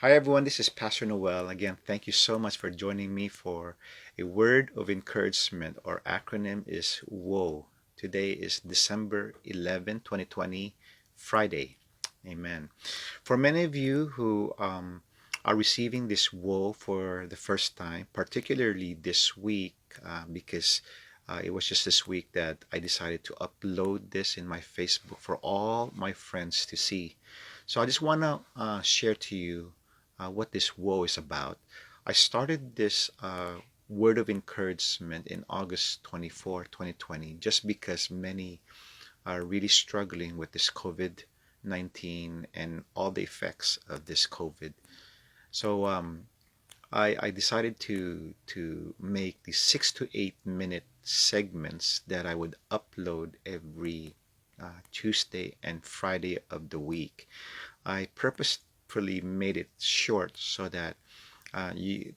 Hi everyone, this is Pastor Noel. Again, thank you so much for joining me for a word of encouragement. Our acronym is WOE. Today is December 11, 2020, Friday. Amen. For many of you who are receiving this WOE for the first time, particularly this week, because it was just this week that I decided to upload this in my Facebook for all my friends to see. So I just want to share to you what this woe is about. I started this word of encouragement in August 24, 2020, just because many are really struggling with this COVID-19 and all the effects of this COVID. So I decided to make these 6 to 8 minute segments that I would upload every Tuesday and Friday of the week. I purposefully made it short so that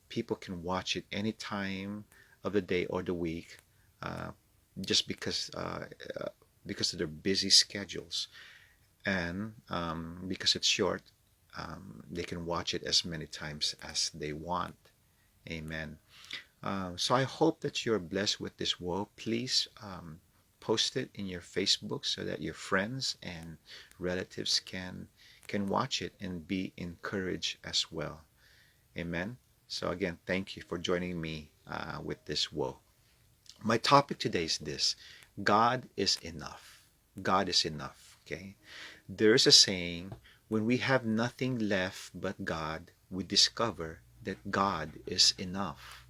people can watch it any time of the day or the week, uh, just because of their busy schedules, and because it's short, they can watch it as many times as they want. Amen. So I hope that you're blessed with this word. Please post it in your Facebook so that your friends and relatives can watch it and be encouraged as well. Amen. So again, thank you for joining me with this woe. My topic today is this: God is enough. God is enough. Okay. There's a saying: when we have nothing left but God, we discover that God is enough.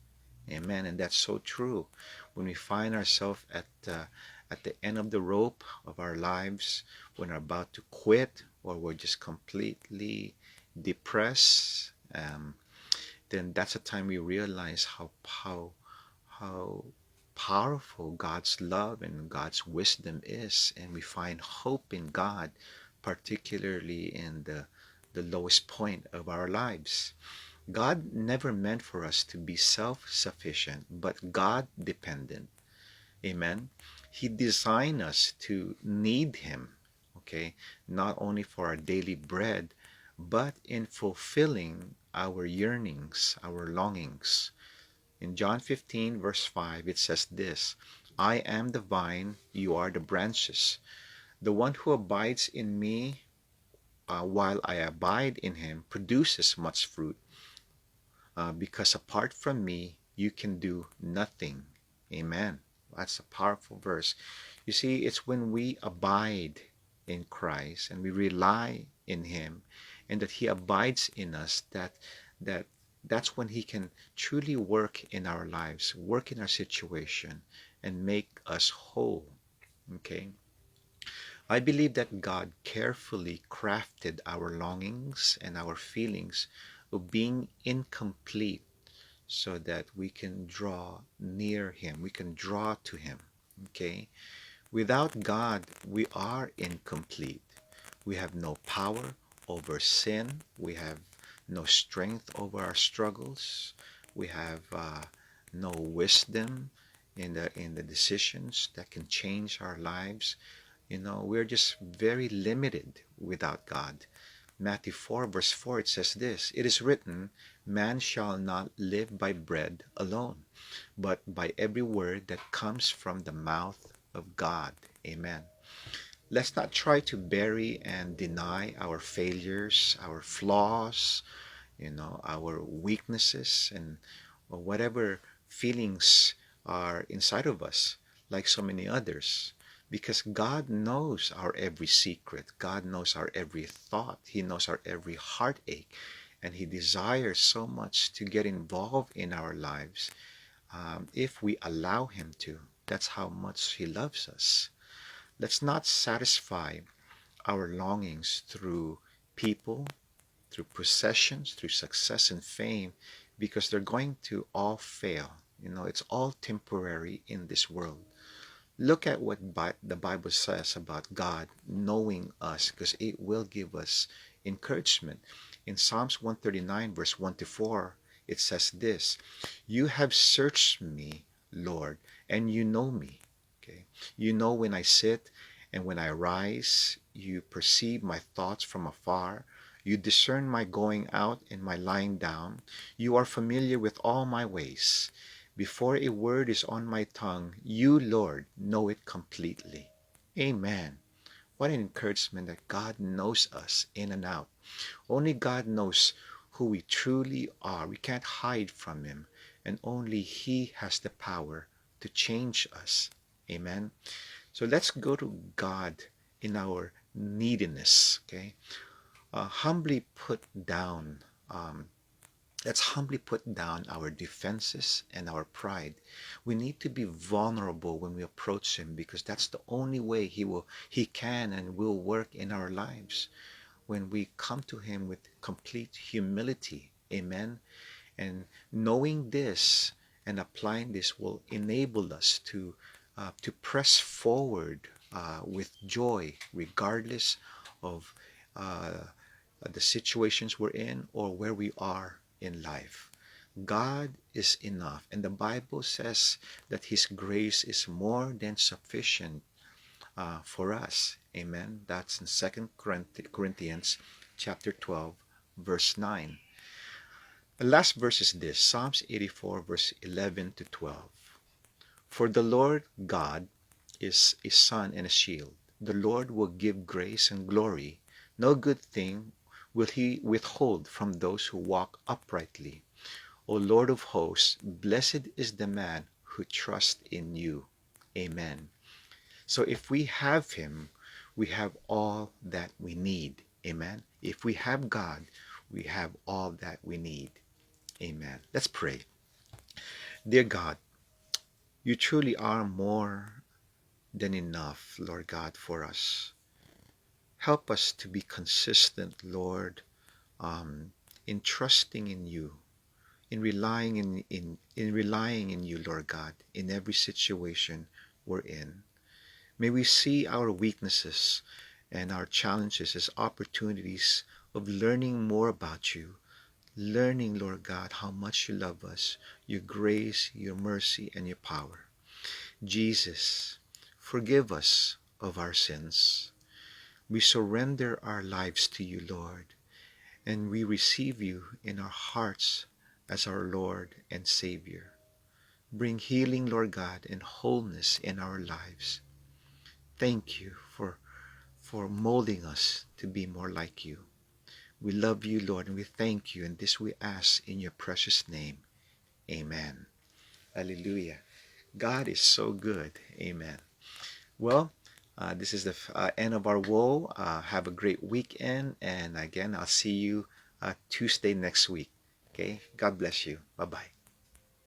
Amen. And that's so true. When we find ourselves at the end of the rope of our lives, when we're about to quit, or we're just completely depressed, then that's the time we realize how powerful God's love and God's wisdom is, and we find hope in God, particularly in the lowest point of our lives. God never meant for us to be self-sufficient, but God-dependent. Amen. He designed us to need Him, okay, not only for our daily bread, but in fulfilling our yearnings, our longings. In John 15, verse 5, it says this: I am the vine, you are the branches. The one who abides in me, while I abide in him, produces much fruit, because apart from me, you can do nothing. Amen. That's a powerful verse. You see, it's when we abide in Christ and we rely in Him, and that He abides in us, that that's when He can truly work in our lives, work in our situation, and make us whole. Okay. I believe that God carefully crafted our longings and our feelings of being incomplete so that we can draw near Him, we can draw to Him. Okay? Without God, we are incomplete. We have no power over sin. We have no strength over our struggles. We have no wisdom in the decisions that can change our lives. We're just very limited without God. Matthew 4, verse 4, it says this: It is written, man shall not live by bread alone, but by every word that comes from the mouth of God. Amen. Let's not try to bury and deny our failures, our flaws, our weaknesses, and whatever feelings are inside of us, like so many others. Because God knows our every secret. God knows our every thought. He knows our every heartache. And He desires so much to get involved in our lives, if we allow Him to. That's how much He loves us. Let's not satisfy our longings through people, through possessions, through success and fame, because they're going to all fail. It's all temporary in this world. Look at what the Bible says about God knowing us, because it will give us encouragement. In Psalms 139, verse 1 to 4, it says this: You have searched me, Lord, and you know me. Okay? You know when I sit and when I rise. You perceive my thoughts from afar. You discern my going out and my lying down. You are familiar with all my ways. Before a word is on my tongue, you, Lord, know it completely. Amen. What an encouragement that God knows us in and out. Only God knows who we truly are. We can't hide from Him, and only He has the power to change us. Amen. So let's go to God in our neediness. Okay, humbly put down. Um, let's humbly put down our defenses and our pride. We need to be vulnerable when we approach Him, because that's the only way He can and will work in our lives. When we come to Him with complete humility. Amen. And knowing this and applying this will enable us to press forward with joy, regardless of uh, the situations we're in or where we are in life. God is enough, and the Bible says that His grace is more than sufficient for us. Amen. That's in 2 Corinthians chapter 12, verse 9. The last verse is this, Psalms 84, verse 11 to 12. For the Lord God is a sun and a shield. The Lord will give grace and glory. No good thing will He withhold from those who walk uprightly. O Lord of hosts, blessed is the man who trusts in you. Amen. So if we have Him, we have all that we need. Amen. If we have God, we have all that we need. Amen. Let's pray. Dear God, you truly are more than enough, Lord God, for us. Help us to be consistent, Lord, in trusting in you, in relying in you, Lord God, in every situation we're in. May we see our weaknesses and our challenges as opportunities of learning more about you, learning, Lord God, how much you love us, your grace, your mercy, and your power. Jesus, forgive us of our sins. We surrender our lives to you, Lord, and we receive you in our hearts as our Lord and Savior. Bring healing, Lord God, and wholeness in our lives. Thank you for molding us to be more like you. We love you, Lord, and we thank you, and this we ask in your precious name. Amen. Hallelujah. God is so good. Amen. Well, this is the end of our WOE. Have a great weekend, and again, I'll see you Tuesday next week. Okay? God bless you. Bye-bye.